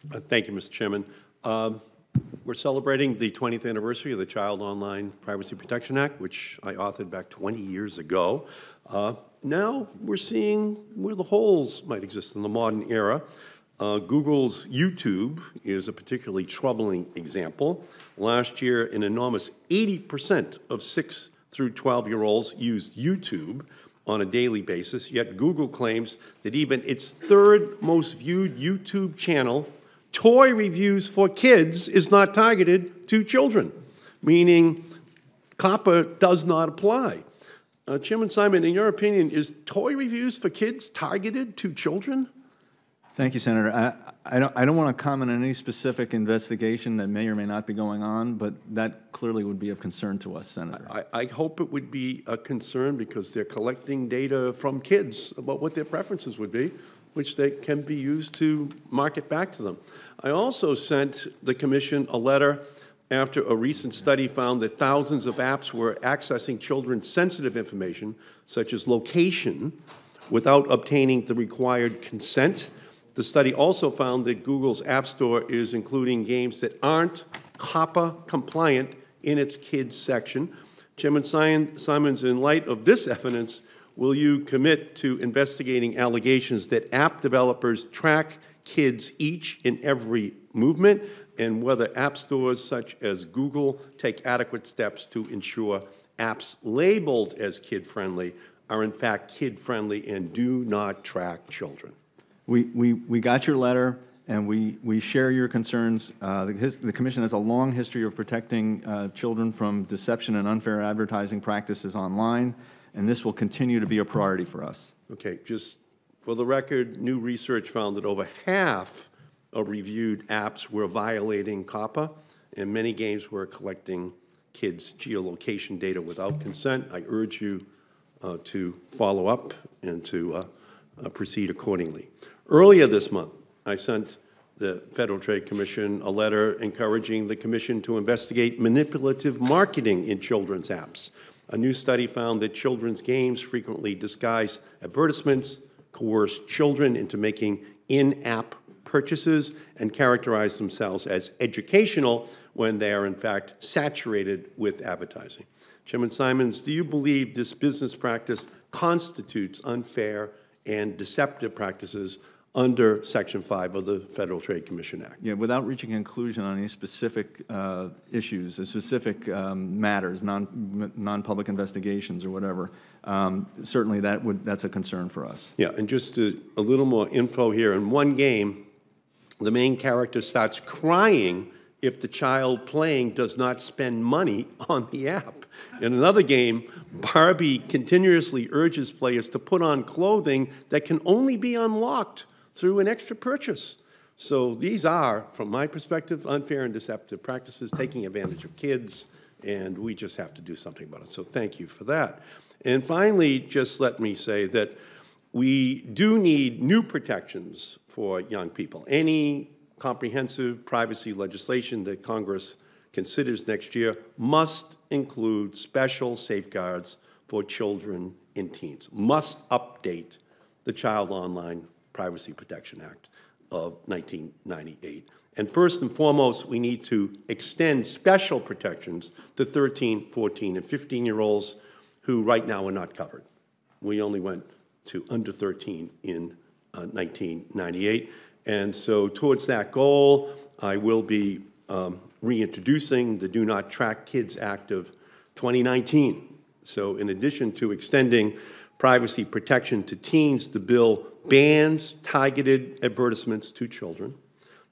Thank you, Mr. Chairman. We're celebrating the 20th anniversary of the Child Online Privacy Protection Act, which I authored back 20 years ago. Now we're seeing where the holes might exist in the modern era. Google's YouTube is a particularly troubling example. Last year, an enormous 80% of 6 through 12-year-olds used YouTube on a daily basis, yet Google claims that even its third most viewed YouTube channel, Toy Reviews for Kids, is not targeted to children, meaning COPPA does not apply. Chairman Simon, in your opinion, is Toy Reviews for Kids targeted to children? Thank you, Senator. I don't want to comment on any specific investigation that may or may not be going on, but that clearly would be of concern to us, Senator. I hope it would be a concern because they're collecting data from kids about what their preferences would be, which they can be used to market back to them. I also sent the Commission a letter after a recent study found that thousands of apps were accessing children's sensitive information, such as location, without obtaining the required consent. The study also found that Google's App Store is including games that aren't COPPA compliant in its kids section. Chairman Simons, in light of this evidence, will you commit to investigating allegations that app developers track kids' each and every movement, and whether app stores such as Google take adequate steps to ensure apps labeled as kid-friendly are in fact kid-friendly and do not track children? We got your letter, and we share your concerns. The Commission has a long history of protecting children from deception and unfair advertising practices online, and this will continue to be a priority for us. Okay, just for the record, new research found that over half of reviewed apps were violating COPPA, and many games were collecting kids' geolocation data without consent. I urge you to follow up and to proceed accordingly. Earlier this month, I sent the Federal Trade Commission a letter encouraging the Commission to investigate manipulative marketing in children's apps. A new study found that children's games frequently disguise advertisements, coerce children into making in-app purchases, and characterize themselves as educational when they are in fact saturated with advertising. Chairman Simons, do you believe this business practice constitutes unfair and deceptive practices under Section 5 of the Federal Trade Commission Act? Yeah, without reaching a conclusion on any specific issues, specific matters, non-public investigations or whatever, certainly that's a concern for us. Yeah, and just a little more info here. In one game, the main character starts crying if the child playing does not spend money on the app. In another game, Barbie continuously urges players to put on clothing that can only be unlocked through an extra purchase. So these are, from my perspective, unfair and deceptive practices, taking advantage of kids, and we just have to do something about it. So thank you for that. And finally, just let me say that we do need new protections for young people. Any comprehensive privacy legislation that Congress considers next year must include special safeguards for children and teens, must update the Child Online Privacy Protection Act of 1998. And first and foremost, we need to extend special protections to 13, 14, and 15-year-olds who right now are not covered. We only went to under 13 in 1998. And so towards that goal, I will be reintroducing the Do Not Track Kids Act of 2019. So in addition to extending privacy protection to teens, the bill bans targeted advertisements to children,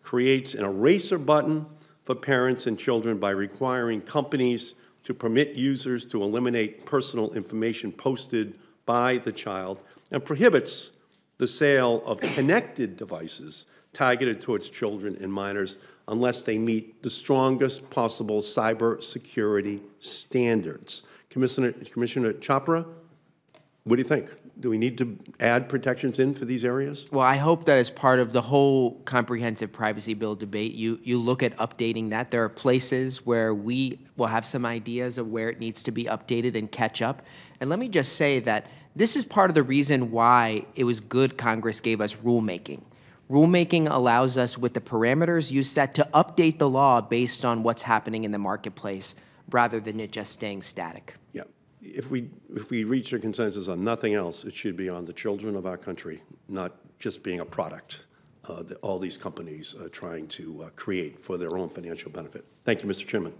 creates an eraser button for parents and children by requiring companies to permit users to eliminate personal information posted by the child, and prohibits the sale of connected devices targeted towards children and minors unless they meet the strongest possible cybersecurity standards. Commissioner Chopra, what do you think? Do we need to add protections in for these areas? Well, I hope that as part of the whole comprehensive privacy bill debate, you look at updating that. There are places where we will have some ideas of where it needs to be updated and catch up. And let me just say that this is part of the reason why it was good Congress gave us rulemaking. Rulemaking allows us, with the parameters you set, to update the law based on what's happening in the marketplace, rather than it just staying static. Yeah. If we reach a consensus on nothing else, it should be on the children of our country, not just being a product that all these companies are trying to create for their own financial benefit. Thank you, Mr. Chairman.